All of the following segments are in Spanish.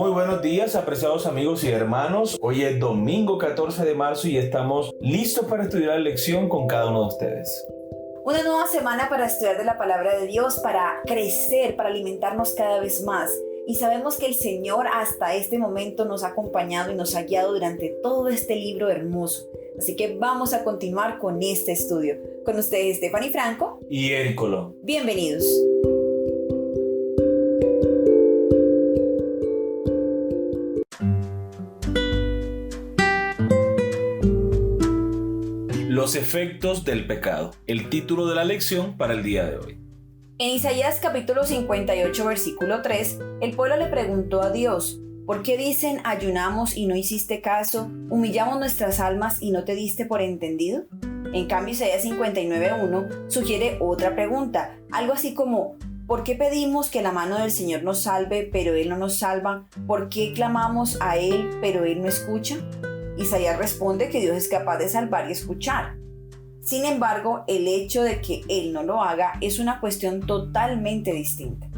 Muy buenos días, apreciados amigos y hermanos. Hoy es domingo 14 de marzo y estamos listos para estudiar la lección con cada uno de ustedes. Una nueva semana para estudiar de la palabra de Dios, para crecer, para alimentarnos cada vez más. Y sabemos que el Señor hasta este momento nos ha acompañado y nos ha guiado durante todo este libro hermoso. Así que vamos a continuar con este estudio. Con ustedes, Stephanie Franco y Eric Colón. Bienvenidos. Los efectos del pecado. El título de la lección para el día de hoy. En Isaías capítulo 58, versículo 3, el pueblo le preguntó a Dios: ¿por qué dicen ayunamos y no hiciste caso? ¿Humillamos nuestras almas y no te diste por entendido? En cambio, Isaías 59:1 sugiere otra pregunta, algo así como: ¿por qué pedimos que la mano del Señor nos salve, pero Él no nos salva? ¿Por qué clamamos a Él, pero Él no escucha? Isaías responde que Dios es capaz de salvar y escuchar. Sin embargo, el hecho de que Él no lo haga es una cuestión totalmente distinta.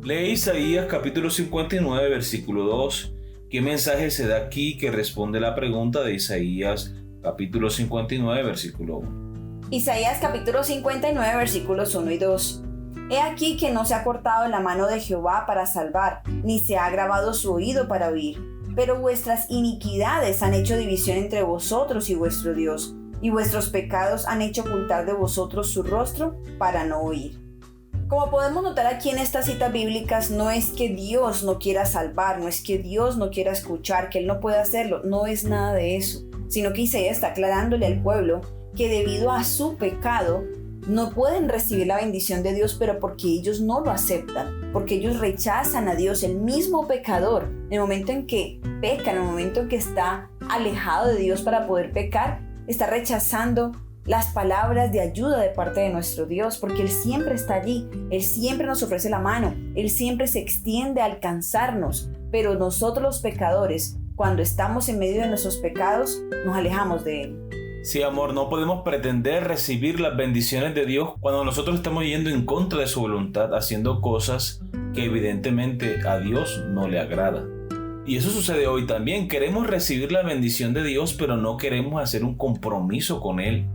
Lee Isaías capítulo 59, versículo 2. ¿Qué mensaje se da aquí que responde la pregunta de Isaías capítulo 59, versículo 1? Isaías capítulo 59, versículos 1 y 2. He aquí que no se ha cortado la mano de Jehová para salvar, ni se ha agravado su oído para oír. Pero vuestras iniquidades han hecho división entre vosotros y vuestro Dios, y vuestros pecados han hecho ocultar de vosotros su rostro para no oír. Como podemos notar aquí en estas citas bíblicas, no es que Dios no quiera salvar, no es que Dios no quiera escuchar, que Él no pueda hacerlo, no es nada de eso, sino que Isaías está aclarándole al pueblo que debido a su pecado no pueden recibir la bendición de Dios, pero porque ellos no lo aceptan, porque ellos rechazan a Dios. El mismo pecador, en el momento en que peca, en el momento en que está alejado de Dios para poder pecar, está rechazando las palabras de ayuda de parte de nuestro Dios, porque Él siempre está allí, Él siempre nos ofrece la mano, Él siempre se extiende a alcanzarnos, pero nosotros los pecadores, cuando estamos en medio de nuestros pecados, nos alejamos de Él. Sí, amor, no podemos pretender recibir las bendiciones de Dios cuando nosotros estamos yendo en contra de su voluntad, haciendo cosas que evidentemente a Dios no le agrada. Y eso sucede hoy también. Queremos recibir la bendición de Dios, pero no queremos hacer un compromiso con Él.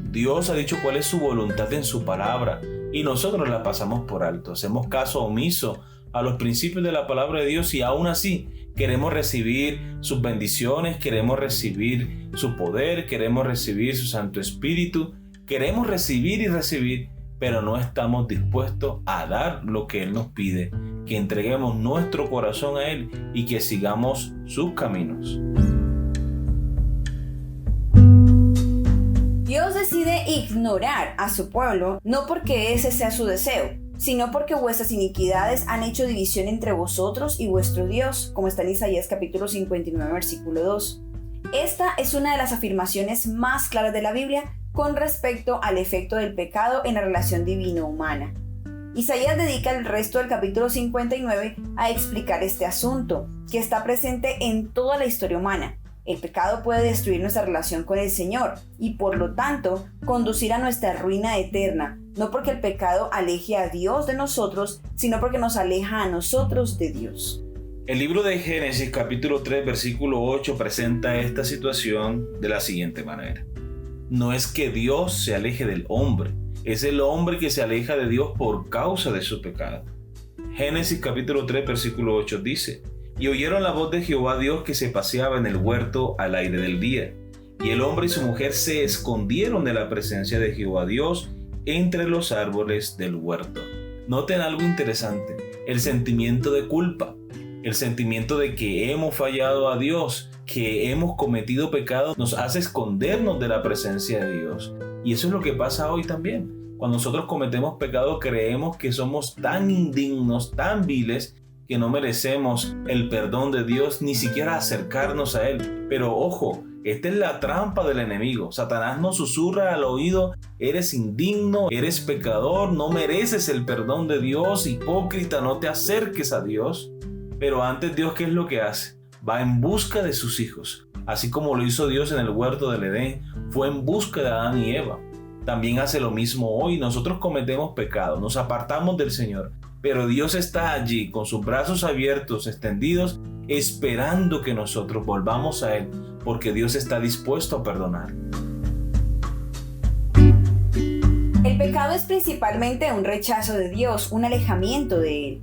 Dios ha dicho cuál es su voluntad en su palabra y nosotros la pasamos por alto. Hacemos caso omiso a los principios de la palabra de Dios y aún así queremos recibir sus bendiciones, queremos recibir su poder, queremos recibir su Santo Espíritu, queremos recibir y recibir, pero no estamos dispuestos a dar lo que Él nos pide, que entreguemos nuestro corazón a Él y que sigamos sus caminos. Dios decide ignorar a su pueblo, no porque ese sea su deseo, sino porque vuestras iniquidades han hecho división entre vosotros y vuestro Dios, como está en Isaías capítulo 59, versículo 2. Esta es una de las afirmaciones más claras de la Biblia con respecto al efecto del pecado en la relación divino-humana. Isaías dedica el resto del capítulo 59 a explicar este asunto, que está presente en toda la historia humana. El pecado puede destruir nuestra relación con el Señor y por lo tanto conducir a nuestra ruina eterna, no porque el pecado aleje a Dios de nosotros, sino porque nos aleja a nosotros de Dios. El libro de Génesis capítulo 3 versículo 8 presenta esta situación de la siguiente manera. No es que Dios se aleje del hombre, es el hombre que se aleja de Dios por causa de su pecado. Génesis capítulo 3 versículo 8 dice: y oyeron la voz de Jehová Dios que se paseaba en el huerto al aire del día. Y el hombre y su mujer se escondieron de la presencia de Jehová Dios entre los árboles del huerto. Noten algo interesante, el sentimiento de culpa, el sentimiento de que hemos fallado a Dios, que hemos cometido pecado, nos hace escondernos de la presencia de Dios. Y eso es lo que pasa hoy también. Cuando nosotros cometemos pecado, creemos que somos tan indignos, tan viles, que no merecemos el perdón de Dios, ni siquiera acercarnos a Él. Pero ojo, esta es la trampa del enemigo. Satanás nos susurra al oído: eres indigno, eres pecador, no mereces el perdón de Dios, hipócrita, no te acerques a Dios. Pero antes, Dios, ¿qué es lo que hace? Va en busca de sus hijos. Así como lo hizo Dios en el huerto del Edén, fue en busca de Adán y Eva. También hace lo mismo hoy. Nosotros cometemos pecado, nos apartamos del Señor, pero Dios está allí con sus brazos abiertos, extendidos, esperando que nosotros volvamos a Él, porque Dios está dispuesto a perdonar. El pecado es principalmente un rechazo de Dios, un alejamiento de Él.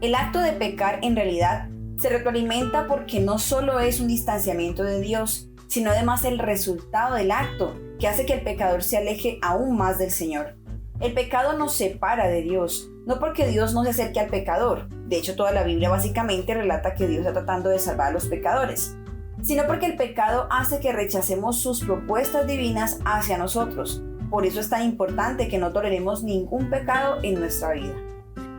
El acto de pecar en realidad se retroalimenta porque no solo es un distanciamiento de Dios, sino además el resultado del acto, que hace que el pecador se aleje aún más del Señor. El pecado nos separa de Dios, no porque Dios no se acerque al pecador, de hecho toda la Biblia básicamente relata que Dios está tratando de salvar a los pecadores, sino porque el pecado hace que rechacemos sus propuestas divinas hacia nosotros. Por eso es tan importante que no toleremos ningún pecado en nuestra vida.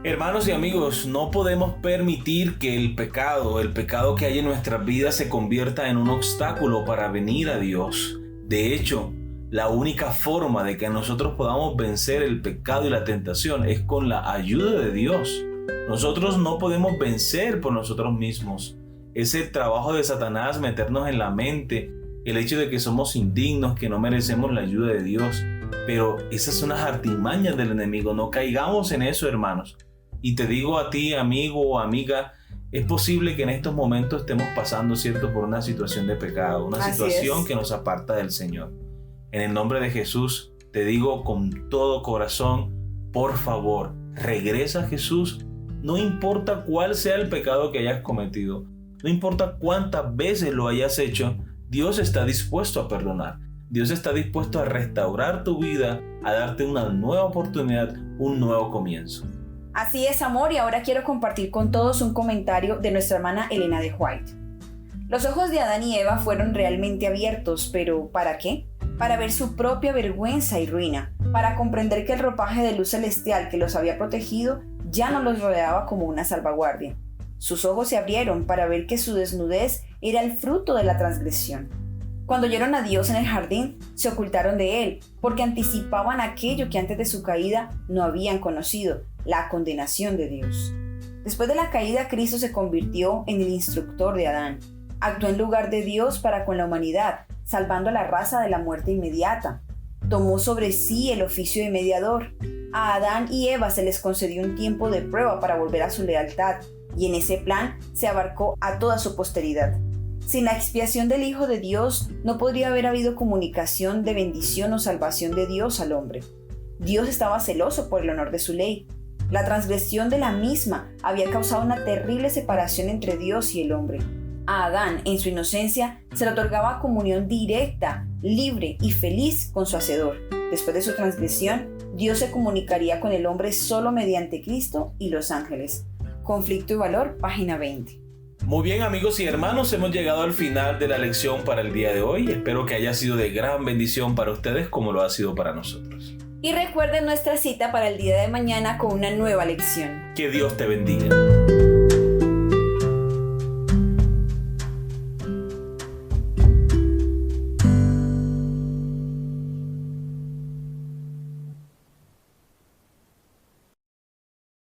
Hermanos y amigos, no podemos permitir que el pecado que hay en nuestras vidas se convierta en un obstáculo para venir a Dios. De hecho, la única forma de que nosotros podamos vencer el pecado y la tentación es con la ayuda de Dios. Nosotros no podemos vencer por nosotros mismos. Es el trabajo de Satanás meternos en la mente el hecho de que somos indignos, que no merecemos la ayuda de Dios. Pero esas son las artimañas del enemigo. No caigamos en eso, hermanos. Y te digo a ti, amigo o amiga, es posible que en estos momentos estemos pasando, ¿cierto?, por una situación de pecado, una situación que nos aparta del Señor. En el nombre de Jesús, te digo con todo corazón, por favor, regresa a Jesús. No importa cuál sea el pecado que hayas cometido, no importa cuántas veces lo hayas hecho, Dios está dispuesto a perdonar. Dios está dispuesto a restaurar tu vida, a darte una nueva oportunidad, un nuevo comienzo. Así es, amor, y ahora quiero compartir con todos un comentario de nuestra hermana Elena de White. Los ojos de Adán y Eva fueron realmente abiertos, pero ¿para qué? Para ver su propia vergüenza y ruina, para comprender que el ropaje de luz celestial que los había protegido ya no los rodeaba como una salvaguardia. Sus ojos se abrieron para ver que su desnudez era el fruto de la transgresión. Cuando oyeron a Dios en el jardín, se ocultaron de Él, porque anticipaban aquello que antes de su caída no habían conocido, la condenación de Dios. Después de la caída, Cristo se convirtió en el instructor de Adán. Actuó en lugar de Dios para con la humanidad, salvando a la raza de la muerte inmediata. Tomó sobre sí el oficio de mediador. A Adán y Eva se les concedió un tiempo de prueba para volver a su lealtad, y en ese plan se abarcó a toda su posteridad. Sin la expiación del Hijo de Dios, no podría haber habido comunicación de bendición o salvación de Dios al hombre. Dios estaba celoso por el honor de su ley. La transgresión de la misma había causado una terrible separación entre Dios y el hombre. A Adán, en su inocencia, se le otorgaba comunión directa, libre y feliz con su Hacedor. Después de su transgresión, Dios se comunicaría con el hombre solo mediante Cristo y los ángeles. Conflicto y valor, página 20. Muy bien, amigos y hermanos, hemos llegado al final de la lección para el día de hoy. Espero que haya sido de gran bendición para ustedes como lo ha sido para nosotros. Y recuerden nuestra cita para el día de mañana con una nueva lección. Que Dios te bendiga.